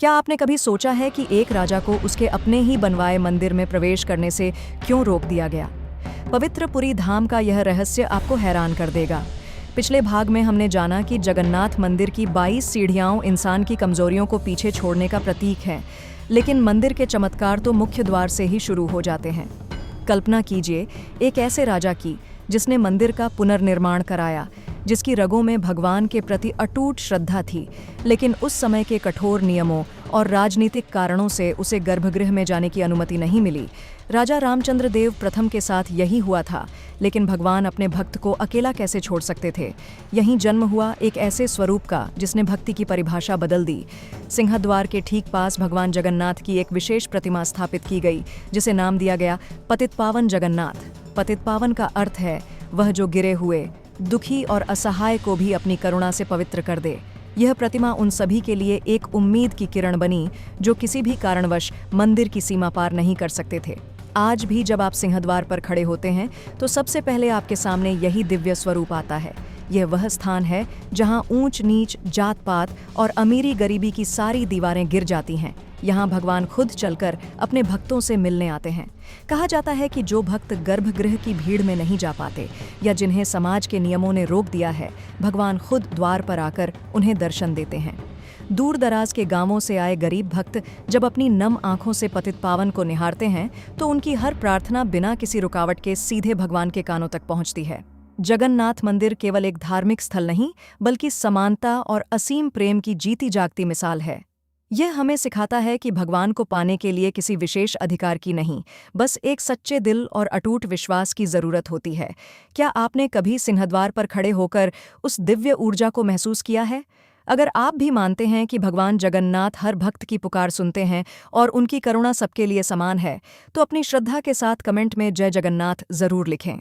क्या आपने कभी सोचा है कि एक राजा को उसके अपने ही बनवाए मंदिर में प्रवेश करने से क्यों रोक दिया गया? पवित्र पुरी धाम का यह रहस्य आपको हैरान कर देगा। पिछले भाग में हमने जाना कि जगन्नाथ मंदिर की 22 सीढ़ियां इंसान की कमजोरियों को पीछे छोड़ने का प्रतीक हैं, लेकिन मंदिर के चमत्कार तो मुख्य द्वार से ही शुरू हो जाते हैं। कल्पना कीजिए एक ऐसे राजा की जिसने मंदिर का पुनर्निर्माण कराया, जिसकी रगों में भगवान के प्रति अटूट श्रद्धा थी, लेकिन उस समय के कठोर नियमों और राजनीतिक कारणों से उसे गर्भगृह में जाने की अनुमति नहीं मिली। राजा रामचंद्र देव प्रथम के साथ यही हुआ था, लेकिन भगवान अपने भक्त को अकेला कैसे छोड़ सकते थे? यहीं जन्म हुआ एक ऐसे स्वरूप का जिसने भक्ति की परिभाषा बदल दी। सिंहद्वार के ठीक पास भगवान जगन्नाथ की एक विशेष प्रतिमा स्थापित की गई, जिसे नाम दिया गया पतितपावन जगन्नाथ। पतितपावन का अर्थ है वह जो गिरे हुए, दुखी और असहाय को भी अपनी करुणा से पवित्र कर दे। यह प्रतिमा उन सभी के लिए एक उम्मीद की किरण बनी जो किसी भी कारणवश मंदिर की सीमा पार नहीं कर सकते थे। आज भी जब आप सिंहद्वार पर खड़े होते हैं तो सबसे पहले आपके सामने यही दिव्य स्वरूप आता है। यह वह स्थान है जहां ऊंच नीच, जात पात और अमीरी गरीबी की सारी दीवारें गिर जाती हैं। यहाँ भगवान खुद चलकर अपने भक्तों से मिलने आते हैं। कहा जाता है कि जो भक्त गर्भगृह की भीड़ में नहीं जा पाते या जिन्हें समाज के नियमों ने रोक दिया है, भगवान खुद द्वार पर आकर उन्हें दर्शन देते हैं। दूर दराज के गांवों से आए गरीब भक्त जब अपनी नम आंखों से पतितपावन को निहारते हैं तो उनकी हर प्रार्थना बिना किसी रुकावट के सीधे भगवान के कानों तक पहुंचती है। जगन्नाथ मंदिर केवल एक धार्मिक स्थल नहीं, बल्कि समानता और असीम प्रेम की जीती जागती मिसाल है। यह हमें सिखाता है कि भगवान को पाने के लिए किसी विशेष अधिकार की नहीं, बस एक सच्चे दिल और अटूट विश्वास की जरूरत होती है। क्या आपने कभी सिंहद्वार पर खड़े होकर उस दिव्य ऊर्जा को महसूस किया है? अगर आप भी मानते हैं कि भगवान जगन्नाथ हर भक्त की पुकार सुनते हैं और उनकी करुणा सबके लिए समान है, तो अपनी श्रद्धा के साथ कमेंट में जय जगन्नाथ जरूर लिखें।